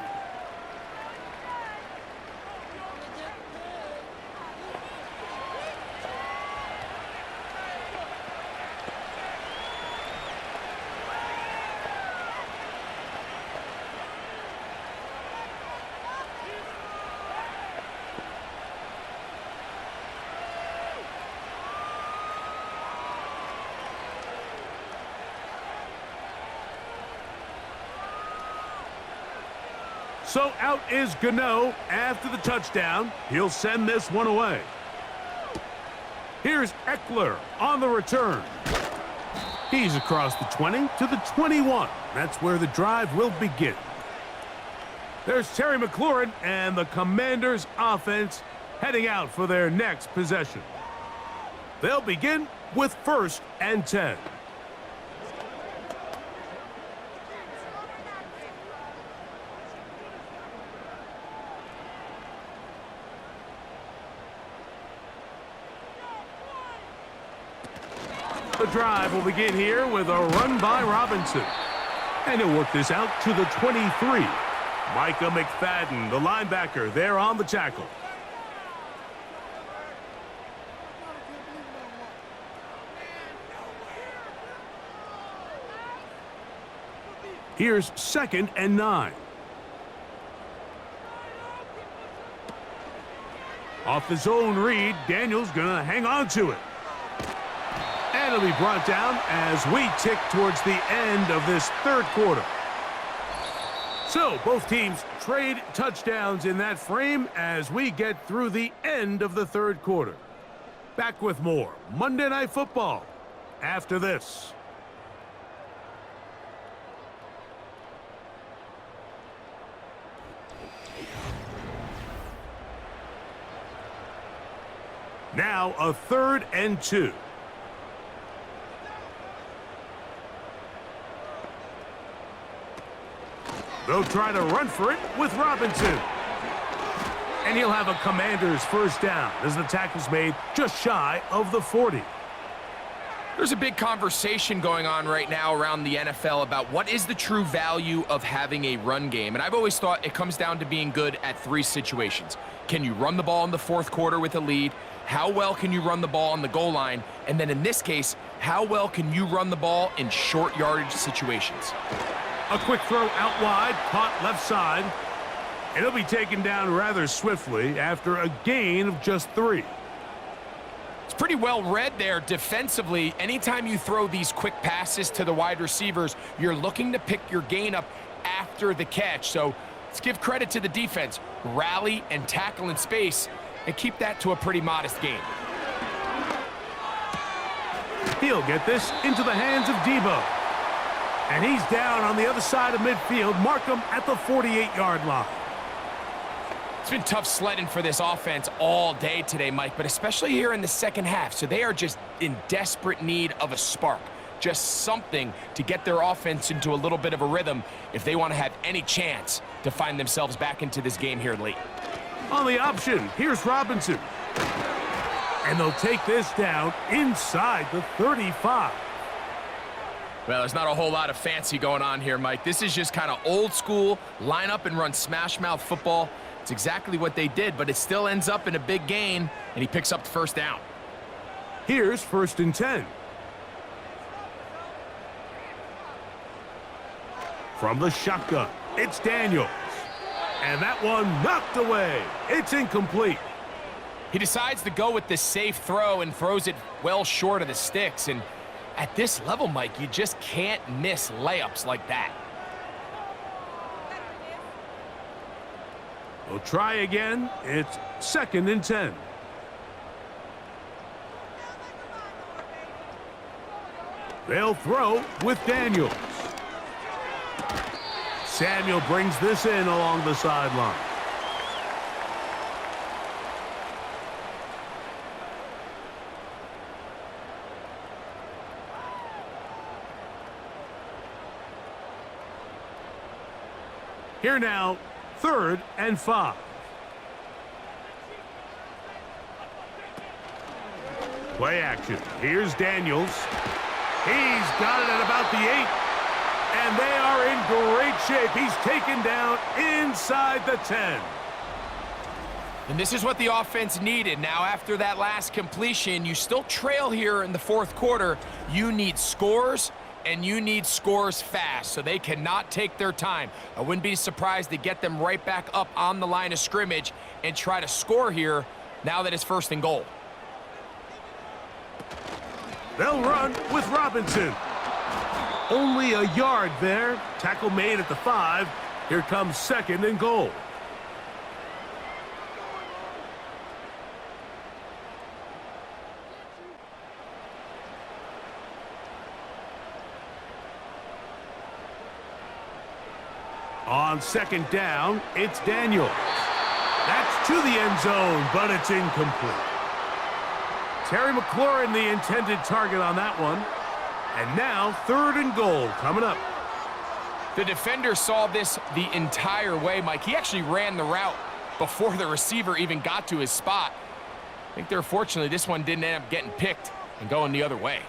So out is Gano after the touchdown. He'll send this one away. Here's Eckler on the return. He's across the 20 to the 21. That's where the drive will begin. There's Terry McLaurin and the Commanders offense heading out for their next possession. They'll begin with 1st and 10. The drive will begin here with a run by Robinson. And he'll work this out to the 23. Micah McFadden, the linebacker, there on the tackle. Here's 2nd and 9. Off the zone read, Daniels gonna hang on to it. And it'll be brought down as we tick towards the end of this 3rd quarter. So both teams trade touchdowns in that frame as we get through the end of the 3rd quarter. Back with more Monday Night Football after this. Now a 3rd and 2. They'll try to run for it with Robinson. And he'll have a Commander's 1st down as the tackle's made just shy of the 40. There's a big conversation going on right now around the NFL about what is the true value of having a run game. And I've always thought it comes down to being good at 3 situations. Can you run the ball in the 4th quarter with a lead? How well can you run the ball on the goal line? And then in this case, how well can you run the ball in short yardage situations? A quick throw out wide, caught left side. And he'll be taken down rather swiftly after a gain of just 3. It's pretty well read there defensively. Anytime you throw these quick passes to the wide receivers, you're looking to pick your gain up after the catch. So let's give credit to the defense. Rally and tackle in space and keep that to a pretty modest gain. He'll get this into the hands of Debo. And he's down on the other side of midfield. Mark him at the 48-yard line. It's been tough sledding for this offense all day today, Mike, but especially here in the 2nd half. So they are just in desperate need of a spark, just something to get their offense into a little bit of a rhythm if they want to have any chance to find themselves back into this game here late. On the option, here's Robinson. And they'll take this down inside the 35. Well, there's not a whole lot of fancy going on here, Mike. This is just kind of old school, line up and run smash mouth football. It's exactly what they did, but it still ends up in a big gain, and he picks up the 1st down. Here's 1st and 10. From the shotgun, it's Daniels. And that one knocked away. It's incomplete. He decides to go with the safe throw and throws it well short of the sticks. And at this level, Mike, you just can't miss layups like that. We'll try again. It's 2nd and 10. They'll throw with Daniels. Samuel brings this in along the sideline. Here now, 3rd and 5. Play action. Here's Daniels. He's got it at about the 8. And they are in great shape. He's taken down inside the 10. And this is what the offense needed. Now, after that last completion, you still trail here in the 4th quarter. You need scores, and you need scores fast, so they cannot take their time. I wouldn't be surprised to get them right back up on the line of scrimmage and try to score here now that it's 1st and goal. They'll run with Robinson. Only a yard there. Tackle made at the 5. Here comes 2nd and goal. On second down, it's Daniel. That's to the end zone, but it's incomplete. Terry McLaurin, the intended target on that one. And now, 3rd and goal coming up. The defender saw this the entire way, Mike. He actually ran the route before the receiver even got to his spot. I think they're fortunately this one didn't end up getting picked and going the other way.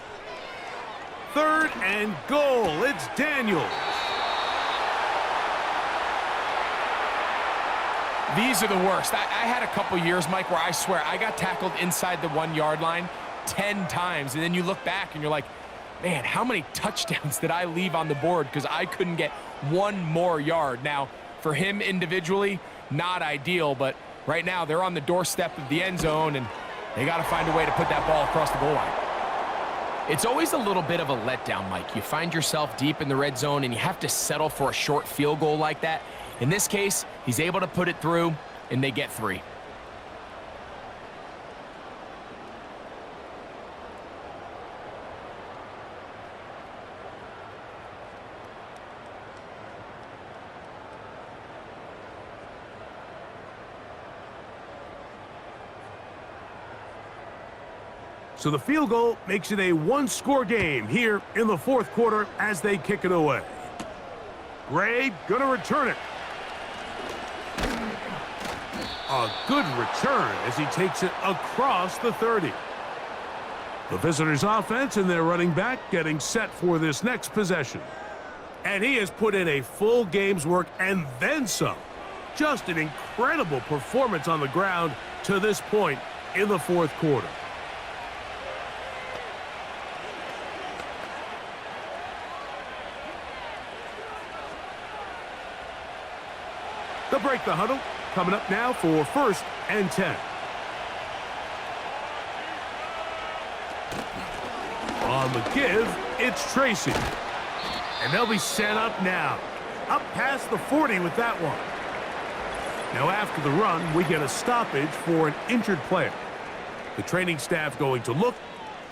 3rd and goal. It's Daniel. These are the worst. I had a couple years, Mike, where I swear I got tackled inside the 1-yard line 10 times. And then you look back and you're like, man, how many touchdowns did I leave on the board because I couldn't get one more yard? Now, for him individually, not ideal, but right now they're on the doorstep of the end zone and they got to find a way to put that ball across the goal line. It's always a little bit of a letdown, Mike. You find yourself deep in the red zone and you have to settle for a short field goal like that. In this case, he's able to put it through, and they get 3. So the field goal makes it a 1-score game here in the 4th quarter as they kick it away. Gray gonna return it. A good return as he takes it across the 30. The visitors' offense and their running back getting set for this next possession. And he has put in a full game's work and then some. Just an incredible performance on the ground to this point in the 4th quarter. They'll break the huddle. Coming up now for 1st and 10. On the give, it's Tracy. And they'll be set up now. Up past the 40 with that one. Now after the run, we get a stoppage for an injured player. The training staff going to look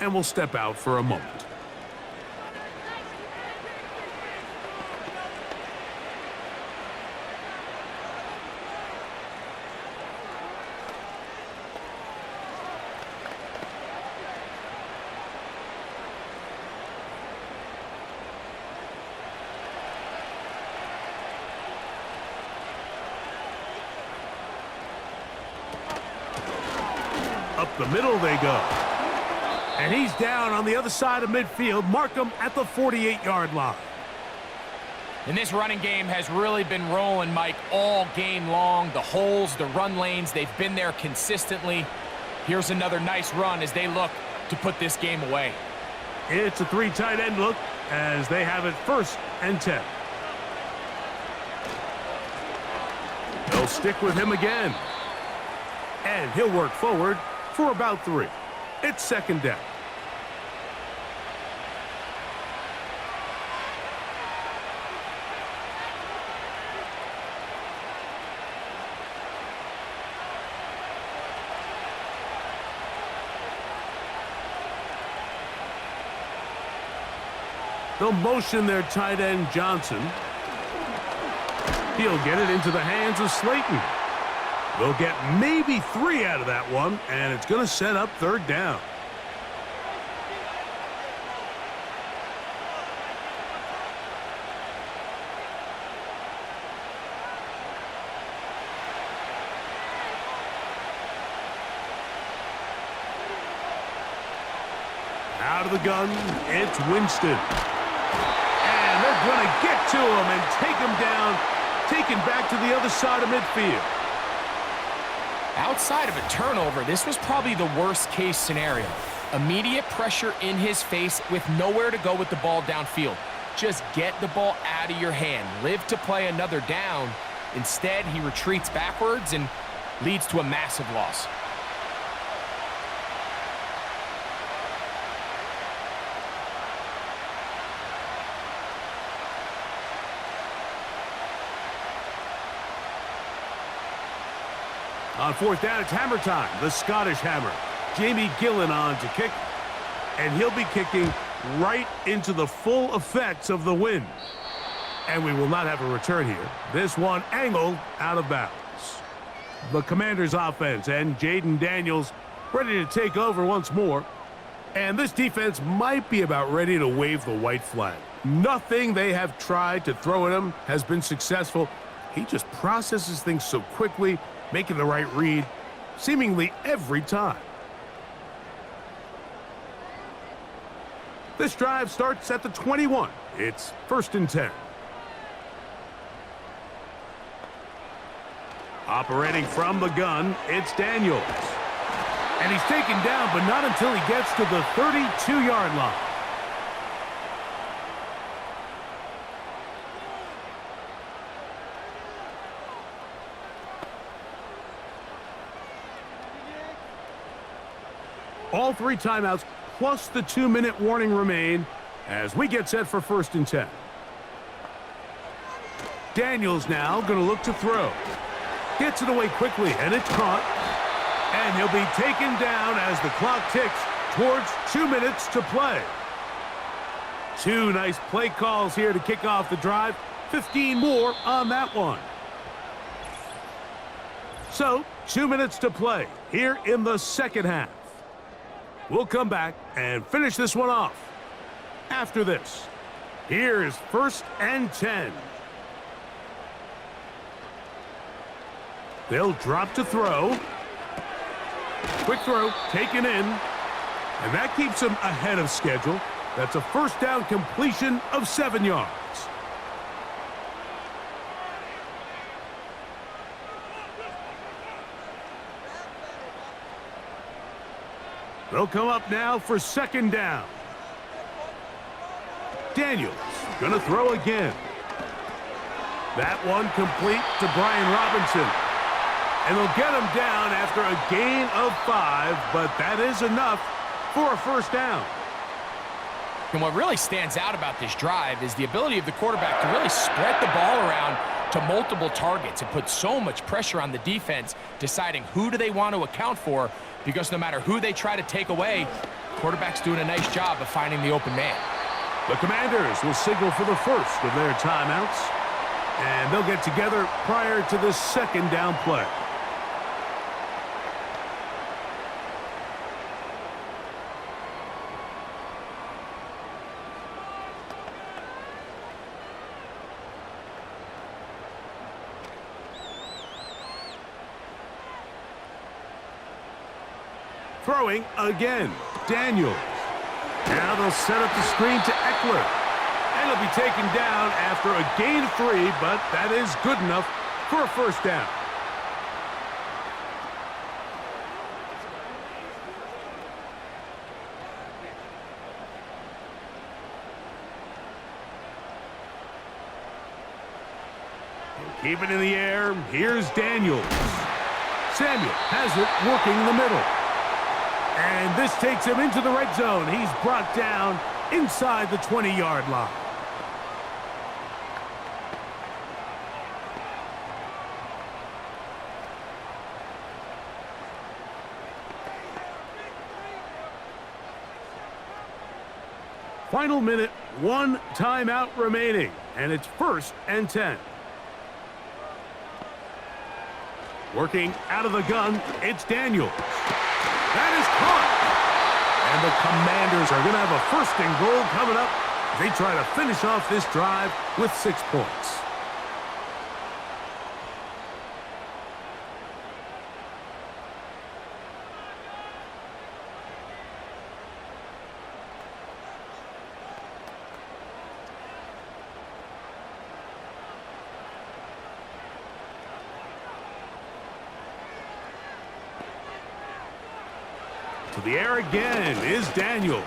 and will step out for a moment. Up the middle they go. And he's down on the other side of midfield. Mark him at the 48-yard line. And this running game has really been rolling, Mike, all game long. The holes, the run lanes, they've been there consistently. Here's another nice run as they look to put this game away. It's a 3 tight end look as they have it 1st and 10. They'll stick with him again. And he'll work forward for about 3. It's 2nd down. They'll motion their tight end Johnson. He'll get it into the hands of Slayton. They'll get maybe 3 out of that one, and it's going to set up 3rd down. Out of the gun, it's Winston. And they're going to get to him and take him down, taken back to the other side of midfield. Outside of a turnover, this was probably the worst-case scenario. Immediate pressure in his face with nowhere to go with the ball downfield. Just get the ball out of your hand. Live to play another down. Instead, he retreats backwards and leads to a massive loss. On 4th down, it's hammer time. The Scottish hammer. Jamie Gillen on to kick. And he'll be kicking right into the full effects of the wind. And we will not have a return here. This one angled out of bounds. The Commanders offense and Jaden Daniels ready to take over once more. And this defense might be about ready to wave the white flag. Nothing they have tried to throw at him has been successful. He just processes things so quickly, making the right read, seemingly every time. This drive starts at the 21. It's 1st and 10. Operating from the gun, it's Daniels. And he's taken down, but not until he gets to the 32-yard line. All 3 timeouts plus the 2-minute warning remain as we get set for 1st and 10. Daniels now going to look to throw. Gets it away quickly, and it's caught. And he'll be taken down as the clock ticks towards 2 minutes to play. 2 nice play calls here to kick off the drive. 15 more on that one. So, 2 minutes to play here in the second half. We'll come back and finish this one off after this. Here's 1st and 10. They'll drop to throw. Quick throw, taken in. And that keeps them ahead of schedule. That's a 1st down completion of 7 yards. They'll come up now for 2nd down. Daniels gonna throw again. That one complete to Brian Robinson. And they'll get him down after a gain of 5, but that is enough for a 1st down. And what really stands out about this drive is the ability of the quarterback to really spread the ball around to multiple targets and put so much pressure on the defense, deciding who do they want to account for, because no matter who they try to take away, quarterback's doing a nice job of finding the open man. The Commanders will signal for the first of their timeouts, and they'll get together prior to the 2nd down play. Throwing again, Daniels. Now they'll set up the screen to Eckler. And he'll be taken down after a gain of 3, but that is good enough for a 1st down. Keep it in the air. Here's Daniels. Samuel has it working the middle. And this takes him into the red zone. He's brought down inside the 20-yard line. Final minute, 1 timeout remaining, and it's 1st and 10. Working out of the gun, it's Daniels. That is caught. And the Commanders are going to have a 1st and goal coming up as they try to finish off this drive with 6 points. To the air again is Daniels.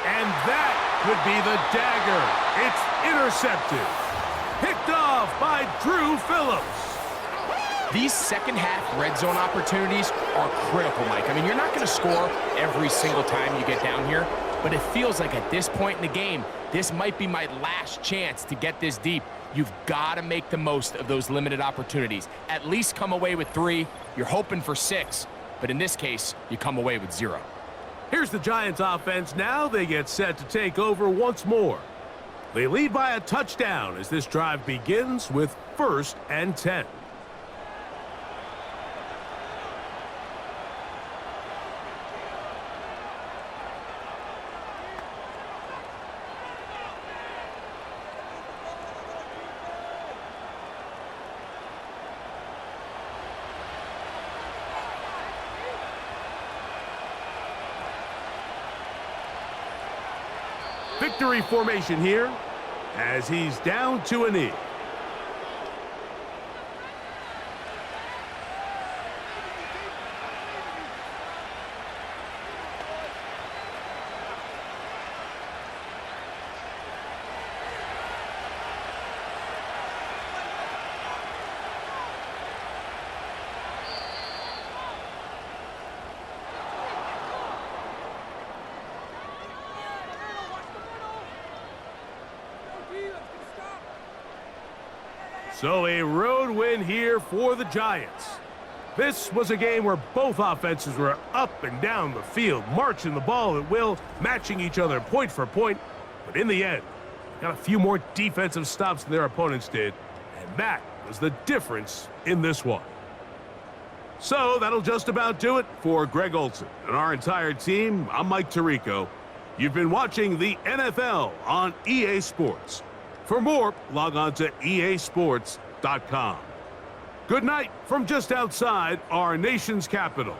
And that could be the dagger. It's intercepted. Picked off by Drew Phillips. These second-half red zone opportunities are critical, Mike. I mean, you're not going to score every single time you get down here, but it feels like at this point in the game, this might be my last chance to get this deep. You've got to make the most of those limited opportunities. At least come away with 3. You're hoping for 6. But in this case, you come away with 0. Here's the Giants offense now. They get set to take over once more. They lead by a touchdown as this drive begins with 1st and 10. Victory formation here as he's down to a knee. So a road win here for the Giants. This was a game where both offenses were up and down the field, marching the ball at will, matching each other point for point. But in the end, got a few more defensive stops than their opponents did, and that was the difference in this one. So that'll just about do it for Greg Olson and our entire team. I'm Mike Tirico. You've been watching the NFL on EA Sports. For more, log on to easports.com. Good night from just outside our nation's capital.